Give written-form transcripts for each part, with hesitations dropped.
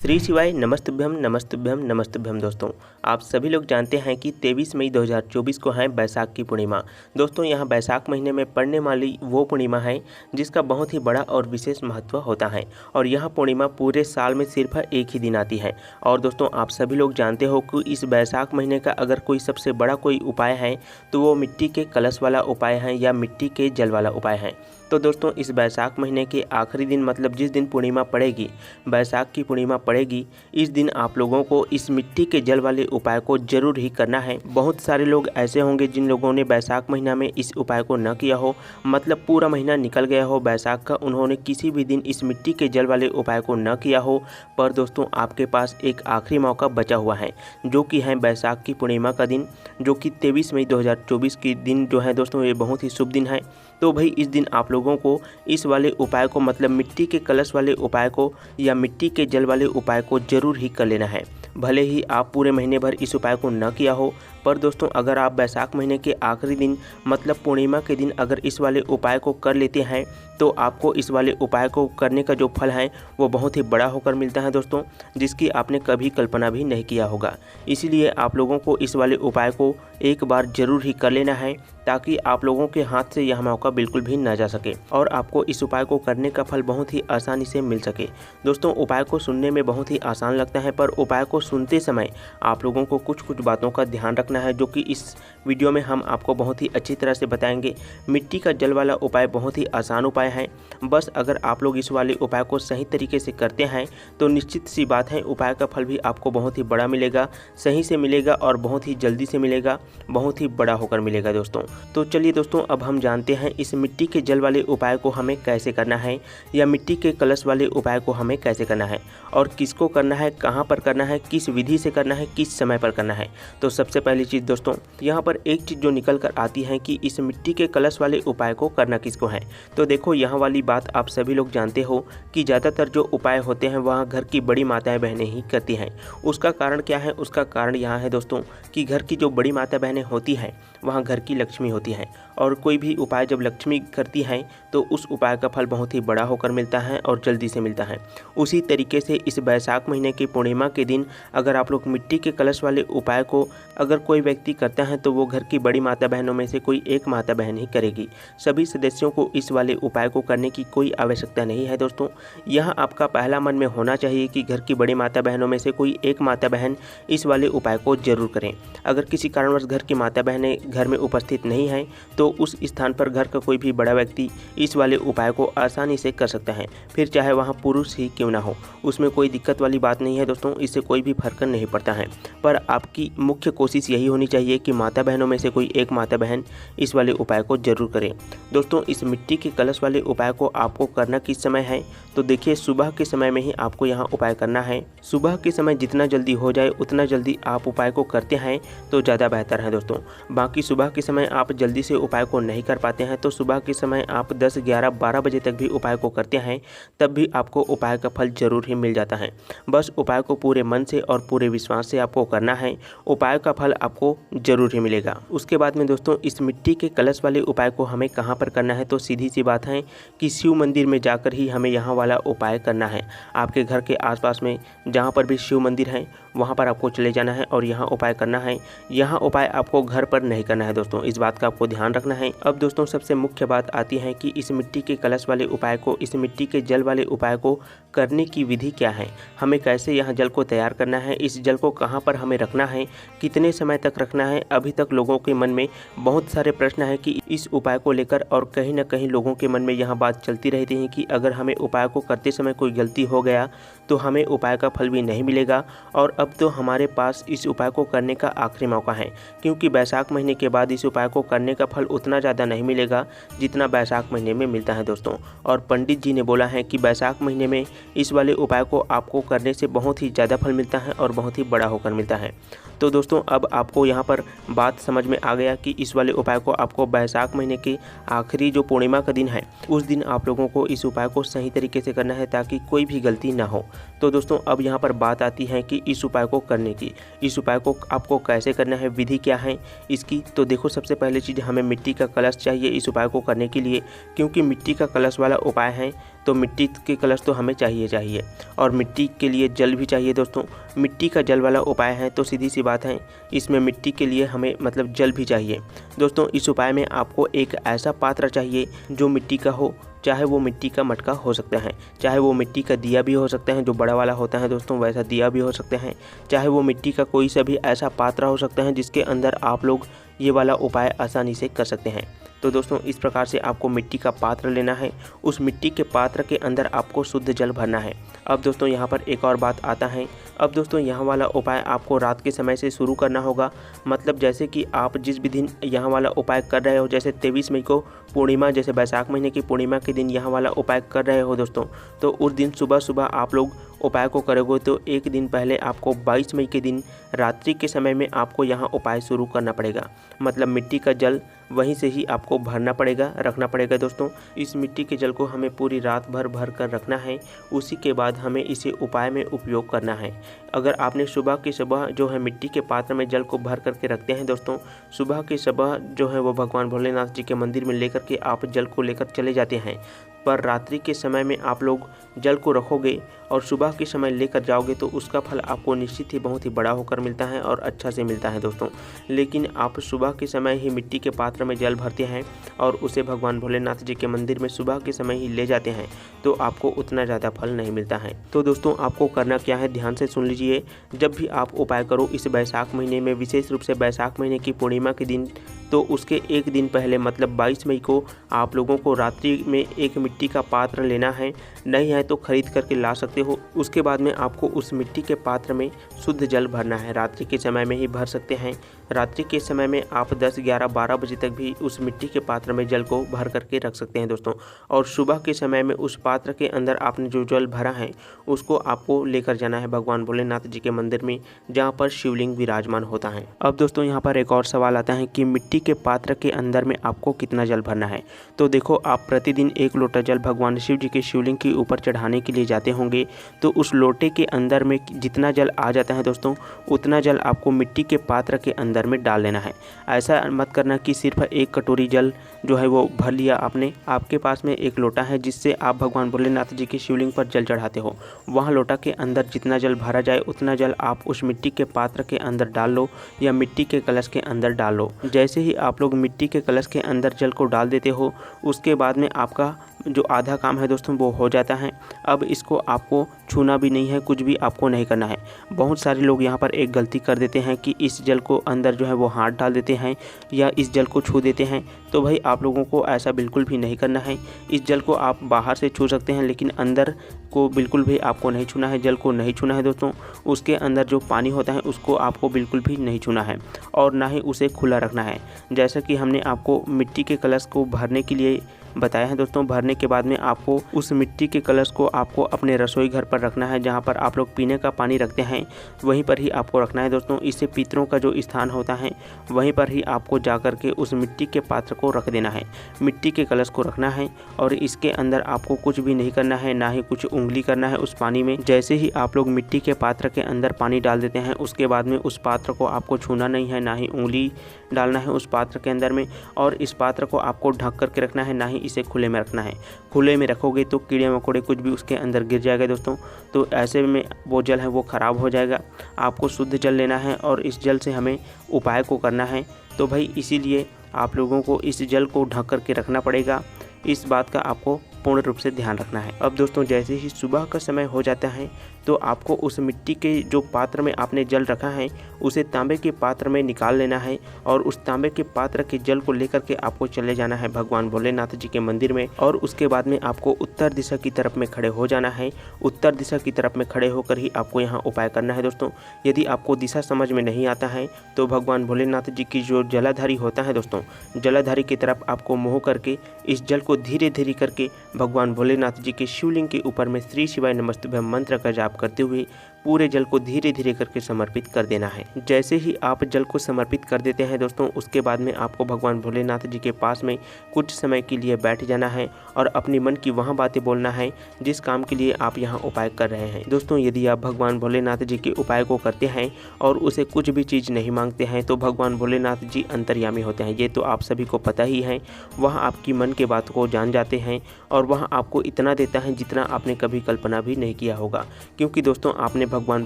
श्री शिवाय नमस्तुभ्यम नमस्तुभ्यम नमस्तुभ्यम। दोस्तों आप सभी लोग जानते हैं कि 23 मई 2024 को है बैसाख की पूर्णिमा। दोस्तों यहाँ बैसाख महीने में पड़ने वाली वो पूर्णिमा है जिसका बहुत ही बड़ा और विशेष महत्व होता है और यह पूर्णिमा पूरे साल में सिर्फ एक ही दिन आती है। और दोस्तों आप सभी लोग जानते हो कि इस बैसाख महीने का अगर कोई सबसे बड़ा कोई उपाय है तो वो मिट्टी के कलश वाला उपाय है या मिट्टी के जल वाला उपाय है। तो दोस्तों इस बैसाख महीने के आखिरी दिन मतलब जिस दिन पूर्णिमा पड़ेगी, बैसाख की पूर्णिमा पड़ेगी, इस दिन आप लोगों को इस मिट्टी के जल वाले उपाय को जरूर ही करना है। बहुत सारे लोग ऐसे होंगे जिन लोगों ने बैसाख महीना में इस उपाय को न किया हो, मतलब पूरा महीना निकल गया हो बैसाख का, उन्होंने किसी भी दिन इस मिट्टी के जल वाले उपाय को न किया हो। पर दोस्तों आपके पास एक आखिरी मौका बचा हुआ है जो कि है बैसाख की पूर्णिमा का दिन, जो कि 23 मई 2024 की दिन जो है दोस्तों ये बहुत ही शुभ दिन है। तो भाई इस दिन आप लोगों को इस वाले उपाय को मतलब मिट्टी के कलश वाले उपाय को या मिट्टी के जल वाले उपाय को जरूर ही कर लेना है। भले ही आप पूरे महीने भर इस उपाय को न किया हो, पर दोस्तों अगर आप बैसाख महीने के आखिरी दिन मतलब पूर्णिमा के दिन अगर इस वाले उपाय को कर लेते हैं तो आपको इस वाले उपाय को करने का जो फल है वो बहुत ही बड़ा होकर मिलता है दोस्तों, जिसकी आपने कभी कल्पना भी नहीं किया होगा। इसीलिए आप लोगों को इस वाले उपाय को एक बार जरूर ही कर लेना है ताकि आप लोगों के हाथ से यह मौका बिल्कुल भी न जा सके और आपको इस उपाय को करने का फल बहुत ही आसानी से मिल सके। दोस्तों उपाय को सुनने में बहुत ही आसान लगता है, पर उपाय को सुनते समय आप लोगों को कुछ कुछ बातों का ध्यान रखना है, जो कि इस वीडियो में हम आपको बहुत ही अच्छी तरह से बताएंगे। मिट्टी का जल वाला उपाय बहुत ही आसान उपाय है, बस अगर आप लोग इस वाले उपाय को सही तरीके से करते हैं तो निश्चित सी बात है उपाय का फल भी आपको बहुत ही बड़ा मिलेगा, सही से मिलेगा और बहुत ही जल्दी से मिलेगा, बहुत ही बड़ा होकर मिलेगा दोस्तों। तो चलिए दोस्तों अब हम जानते हैं इस मिट्टी के जल वाले उपाय को हमें कैसे करना है या मिट्टी के कलश वाले उपाय को हमें कैसे करना है और किसको करना है, कहाँ पर करना है, किस विधि से करना है, किस समय पर करना है। तो सबसे पहली चीज़ दोस्तों यहाँ पर एक चीज़ जो निकल कर आती है कि इस मिट्टी के कलश वाले उपाय को करना किसको है। तो देखो यहाँ वाली बात आप सभी लोग जानते हो कि ज़्यादातर जो उपाय होते हैं वहाँ घर की बड़ी माताएं बहनें ही करती हैं। उसका कारण क्या है? उसका कारण यहाँ है दोस्तों कि घर की जो बड़ी माता बहनें होती हैं वहाँ घर की लक्ष्मी होती हैं और कोई भी उपाय जब लक्ष्मी करती हैं तो उस उपाय का फल बहुत ही बड़ा होकर मिलता है और जल्दी से मिलता है। उसी तरीके से इस बैसाख महीने की पूर्णिमा के दिन अगर आप लोग मिट्टी के कलश वाले उपाय को अगर कोई व्यक्ति करता है तो वो घर की बड़ी माता बहनों में से कोई एक माता बहन ही करेगी। सभी सदस्यों को इस वाले उपाय को करने की कोई आवश्यकता नहीं है दोस्तों। यहाँ आपका पहला मन में होना चाहिए कि घर की बड़ी माता बहनों में से कोई एक माता बहन इस वाले उपाय को जरूर करें। अगर किसी कारणवश घर की माता बहनें घर में उपस्थित नहीं हैं तो उस स्थान पर घर का कोई भी बड़ा व्यक्ति इस वाले उपाय को आसानी से कर सकता है, फिर चाहे वहाँ पुरुष ही क्यों ना हो, उसमें कोई दिक्कत वाली बात नहीं है दोस्तों। इससे कोई भी फर्क नहीं पड़ता है, पर आपकी मुख्य कोशिश यही होनी चाहिए कि माता बहनों में से कोई एक माता बहन इस वाले उपाय को जरूर करें। दोस्तों इस मिट्टी के कलश वाले उपाय को आपको करना किस समय है? तो देखिए सुबह के समय में ही आपको यहाँ उपाय करना है। सुबह के समय जितना जल्दी हो जाए उतना जल्दी आप उपाय को करते हैं तो ज़्यादा बेहतर है दोस्तों। बाकी सुबह के समय आप जल्दी से उपाय को नहीं कर पाते हैं तो सुबह के समय आप 10, 11, 12 बजे तक भी उपाय को करते हैं तब भी आपको उपाय का फल जरूर ही मिल जाता है। बस उपाय को पूरे मन से और पूरे विश्वास से आपको करना है, उपाय का फल आपको जरूर ही मिलेगा। उसके बाद में दोस्तों इस मिट्टी के कलश वाले उपाय को हमें कहाँ पर करना है? तो सीधी सी बात है कि शिव मंदिर में जाकर ही हमें यहाँ वाला उपाय करना है। आपके घर के आसपास में जहाँ पर भी शिव मंदिर है वहाँ पर आपको चले जाना है और यहाँ उपाय करना है। यहाँ उपाय आपको घर पर नहीं करना है दोस्तों, इस बात का आपको ध्यान रखना है। अब दोस्तों सबसे मुख्य बात आती है कि इस मिट्टी के कलश वाले उपाय को, इस मिट्टी के जल वाले उपाय को करने की विधि क्या है, हमें कैसे यहाँ जल को तैयार करना है, इस जल को कहाँ पर हमें रखना है, कितने समय तक रखना है। अभी तक लोगों के मन में बहुत सारे प्रश्न है कि इस उपाय को लेकर और कहीं ना कहीं लोगों के मन में यह बात चलती रहती है कि अगर हमें उपाय को करते समय कोई गलती हो गया तो हमें उपाय का फल भी नहीं मिलेगा। और अब तो हमारे पास इस उपाय को करने का आखिरी मौका है, क्योंकि बैसाख महीने के बाद इस उपाय को करने का फल उतना ज़्यादा नहीं मिलेगा जितना बैसाख महीने में मिलता है दोस्तों। और पंडित जी ने बोला है कि बैसाख महीने में इस वाले उपाय को आपको करने से बहुत ही ज़्यादा फल मिलता है और बहुत ही बड़ा होकर मिलता है। तो दोस्तों अब आपको यहाँ पर बात समझ में आ गया कि इस वाले उपाय को आपको बैसाख महीने के आखिरी जो पूर्णिमा का दिन है उस दिन आप लोगों को इस उपाय को सही तरीके से करना है ताकि कोई भी गलती ना हो। तो दोस्तों अब यहाँ पर बात आती है कि इस उपाय को करने की। इस उपाय को आपको कैसे करना है, विधि क्या है इसकी। तो देखो सबसे पहले चीज़ हमें मिट्टी का कलश चाहिए इस उपाय को करने के लिए, क्योंकि मिट्टी का कलश वाला उपाय है तो मिट्टी के कलश तो हमें चाहिए और मिट्टी के लिए जल भी चाहिए दोस्तों। मिट्टी का जल वाला उपाय है तो सीधी सी बात है इसमें मिट्टी के लिए हमें मतलब जल भी चाहिए दोस्तों। इस उपाय में आपको एक ऐसा पात्र चाहिए जो मिट्टी का हो, चाहे वो मिट्टी का मटका हो सकता है, चाहे वो मिट्टी का दिया भी हो सकता है जो बड़ा वाला होता है दोस्तों, वैसा दिया भी हो सकते हैं, चाहे वो मिट्टी का कोई सा भी ऐसा पात्र हो सकता है जिसके अंदर आप लोग ये वाला उपाय आसानी से कर सकते हैं। तो दोस्तों इस प्रकार से आपको मिट्टी का पात्र लेना है, उस मिट्टी के पात्र के अंदर आपको शुद्ध जल भरना है। अब दोस्तों यहाँ पर एक और बात आता है, अब दोस्तों यहाँ वाला उपाय आपको रात के समय से शुरू करना होगा। मतलब जैसे कि आप जिस भी दिन यहाँ वाला उपाय कर रहे हो, जैसे 23 मई को पूर्णिमा, जैसे बैसाख महीने की पूर्णिमा के दिन यहाँ वाला उपाय कर रहे हो दोस्तों, तो उस दिन सुबह सुबह आप लोग उपाय को करोगे तो एक दिन पहले आपको 22 मई के दिन रात्रि के समय में आपको यहाँ उपाय शुरू करना पड़ेगा। मतलब मिट्टी का जल वहीं से ही आपको भरना पड़ेगा, रखना पड़ेगा दोस्तों। इस मिट्टी के जल को हमें पूरी रात भर कर रखना है, उसी के बाद हमें इसे उपाय में उपयोग करना है। अगर आपने सुबह की सुबह जो है मिट्टी के पात्र में जल को भर करके रखते हैं दोस्तों, सुबह की सुबह जो है वो भगवान भोलेनाथ जी के मंदिर में लेकर के आप जल को लेकर चले जाते हैं, पर रात्रि के समय में आप लोग जल को रखोगे और सुबह के समय लेकर जाओगे तो उसका फल आपको निश्चित ही बहुत ही बड़ा होकर मिलता है और अच्छा से मिलता है दोस्तों। लेकिन आप सुबह के समय ही मिट्टी के पात्र में जल भरते हैं और उसे भगवान भोलेनाथ जी के मंदिर में सुबह के समय ही ले जाते हैं तो आपको उतना ज़्यादा फल नहीं मिलता है। तो दोस्तों आपको करना क्या है, ध्यान से सुन लीजिए। जब भी आप उपाय करो इस बैसाख महीने में, विशेष रूप से बैसाख महीने की पूर्णिमा के दिन, तो उसके एक दिन पहले मतलब 22 मई को आप लोगों को रात्रि में एक मिट्टी का पात्र लेना है, नहीं है तो खरीद करके ला सकते हो। उसके बाद में आपको उस मिट्टी के पात्र में शुद्ध जल भरना है, रात्रि के समय में ही भर सकते हैं। रात्रि के समय में आप 10, 11, 12 बजे तक भी उस मिट्टी के पात्र में जल को भर करके रख सकते हैं दोस्तों। और सुबह के समय में उस पात्र के अंदर आपने जो जल भरा है उसको आपको लेकर जाना है भगवान भोलेनाथ जी के मंदिर में, जहाँ पर शिवलिंग विराजमान होता है। अब दोस्तों यहाँ पर एक और सवाल आता है कि मिट्टी के पात्र के अंदर में आपको कितना जल भरना है। तो देखो आप प्रतिदिन 1 लोटा जल भगवान शिव जी के शिवलिंग के ऊपर चढ़ाने के लिए जाते होंगे, तो उस लोटे के अंदर में जितना जल आ जाता है दोस्तों, उतना जल आपको मिट्टी के पात्र के अंदर में डाल लेना है। ऐसा मत करना कि सिर्फ 1 कटोरी जल जो है वो भर लिया आपने। आपके पास में 1 लोटा है जिससे आप भगवान भोलेनाथ जी के शिवलिंग पर जल चढ़ाते हो, वहाँ लोटा के अंदर जितना जल भरा जाए उतना जल आप उस मिट्टी के पात्र के अंदर डाल लो या मिट्टी के कलश के अंदर डाल लो। जैसे ही आप लोग मिट्टी के कलश के अंदर जल को डाल देते हो, उसके बाद में आपका जो आधा काम है दोस्तों वो हो जाता है। अब इसको आपको छूना भी नहीं है, कुछ भी आपको नहीं करना है। बहुत सारे लोग यहाँ पर एक गलती कर देते हैं कि इस जल को अंदर जो है वो हाथ डाल देते हैं या इस जल को छू देते हैं। तो भाई आप लोगों को ऐसा बिल्कुल भी नहीं करना है। इस जल को आप बाहर से छू सकते हैं लेकिन अंदर को बिल्कुल भी आपको नहीं छूना है, जल को नहीं छूना है दोस्तों। उसके अंदर जो पानी होता है उसको आपको बिल्कुल भी नहीं छूना है और ना ही उसे खुला रखना है। जैसा कि हमने आपको मिट्टी के कलश को भरने के लिए बताया है दोस्तों, भरने के बाद में आपको उस मिट्टी के कलश को आपको अपने रसोई घर पर रखना है, जहाँ पर आप लोग पीने का पानी रखते हैं वहीं पर ही आपको रखना है दोस्तों। इससे पितरों का जो स्थान होता है वहीं पर ही आपको जा कर के उस मिट्टी के पात्र को रख देना है, मिट्टी के कलश को रखना है और इसके अंदर आपको कुछ भी नहीं करना है, ना ही कुछ उंगली करना है उस पानी में। जैसे ही आप लोग मिट्टी के पात्र के अंदर पानी डाल देते हैं उसके बाद में उस पात्र को आपको छूना नहीं है, ना ही उंगली डालना है उस पात्र के अंदर में, और इस पात्र को आपको ढक करके रखना है, ना ही इसे खुले में रखना है। खुले में रखोगे तो कीड़े मकोड़े कुछ भी उसके अंदर गिर जाएगा दोस्तों, तो ऐसे में वो जल है वो ख़राब हो जाएगा। आपको शुद्ध जल लेना है और इस जल से हमें उपाय को करना है। तो भाई इसीलिए आप लोगों को इस जल को ढक करके रखना पड़ेगा, इस बात का आपको पूर्ण रूप से ध्यान रखना है। अब दोस्तों जैसे ही सुबह का समय हो जाता है तो आपको उस मिट्टी के जो पात्र में आपने जल रखा है उसे तांबे के पात्र में निकाल लेना है और उस तांबे के पात्र के जल को लेकर के आपको चले जाना है भगवान भोलेनाथ जी के मंदिर में, और उसके बाद में आपको उत्तर दिशा की तरफ में खड़े हो जाना है। उत्तर दिशा की तरफ में खड़े होकर ही आपको यहाँ उपाय करना है दोस्तों। यदि आपको दिशा समझ में नहीं आता है तो भगवान भोलेनाथ जी की जो जलाधारी होता है दोस्तों, जलाधारी की तरफ आपको मुँह करके इस जल को धीरे धीरे करके भगवान भोलेनाथ जी के शिवलिंग के ऊपर में श्री शिवाय नमस्तुभ्यम मंत्र का जाप करते हुए पूरे जल को धीरे धीरे करके समर्पित कर देना है। जैसे ही आप जल को समर्पित कर देते हैं दोस्तों, उसके बाद में आपको भगवान भोलेनाथ जी के पास में कुछ समय के लिए बैठ जाना है और अपनी मन की वहाँ बातें बोलना है जिस काम के लिए आप यहाँ उपाय कर रहे हैं। दोस्तों, यदि आप भगवान भोलेनाथ जी के उपाय को करते हैं और उसे कुछ भी चीज़ नहीं मांगते हैं तो भगवान भोलेनाथ जी अंतर्यामी होते हैं। ये तो आप सभी को पता ही है। वह आपकी मन के बात को जान जाते हैं और वह आपको इतना देता है जितना आपने कभी कल्पना भी नहीं किया होगा, क्योंकि दोस्तों आपने भगवान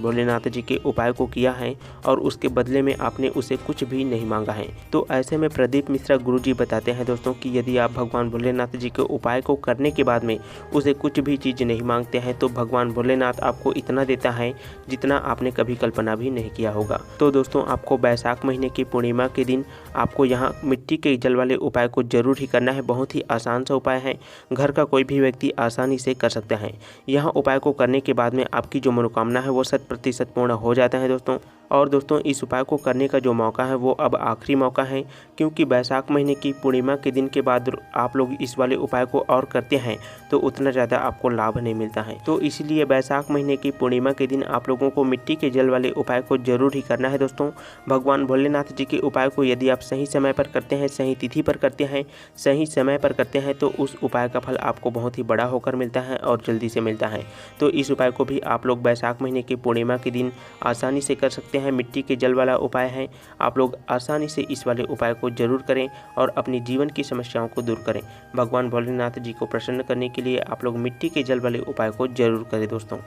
भोलेनाथ जी के उपाय को किया है और उसके बदले में आपने उसे कुछ भी नहीं मांगा है। तो ऐसे में प्रदीप मिश्रा गुरुजी बताते हैं दोस्तों कि यदि आप भगवान भोलेनाथ जी के उपाय को करने के बाद में उसे कुछ भी चीज़ नहीं मांगते हैं तो भगवान भोलेनाथ आपको इतना देता है जितना आपने कभी कल्पना भी नहीं किया होगा। तो दोस्तों, आपको बैसाख महीने की पूर्णिमा के दिन आपको यहाँ मिट्टी के जल वाले उपाय को जरूर ही करना है। बहुत ही आसान सा उपाय है, घर का कोई भी व्यक्ति आसानी से कर सकता है। यह उपाय को करने के बाद में आपकी जो मनोकामना है वो 100% पूर्ण हो जाता है दोस्तों। और दोस्तों, इस उपाय को करने का जो मौका है वो अब आखिरी मौका है, क्योंकि बैसाख महीने की पूर्णिमा के दिन के बाद आप लोग इस वाले उपाय को और करते हैं तो उतना ज़्यादा आपको लाभ नहीं मिलता है। तो इसलिए बैसाख महीने की पूर्णिमा के दिन आप लोगों को मिट्टी के जल वाले उपाय को जरूर ही करना है दोस्तों। भगवान भोलेनाथ जी के उपाय को यदि आप सही समय पर करते हैं, सही तिथि पर करते हैं, सही समय पर करते हैं तो उस उपाय का फल आपको बहुत ही बड़ा होकर मिलता है और जल्दी से मिलता है। तो इस उपाय को भी आप लोग बैसाख महीने की पूर्णिमा के दिन आसानी से कर सकते हैं। मिट्टी के जल वाला उपाय है, आप लोग आसानी से इस वाले उपाय को जरूर करें और अपनी जीवन की समस्याओं को दूर करें। भगवान भोलेनाथ जी को प्रसन्न करने के लिए आप लोग मिट्टी के जल वाले उपाय को जरूर करें दोस्तों।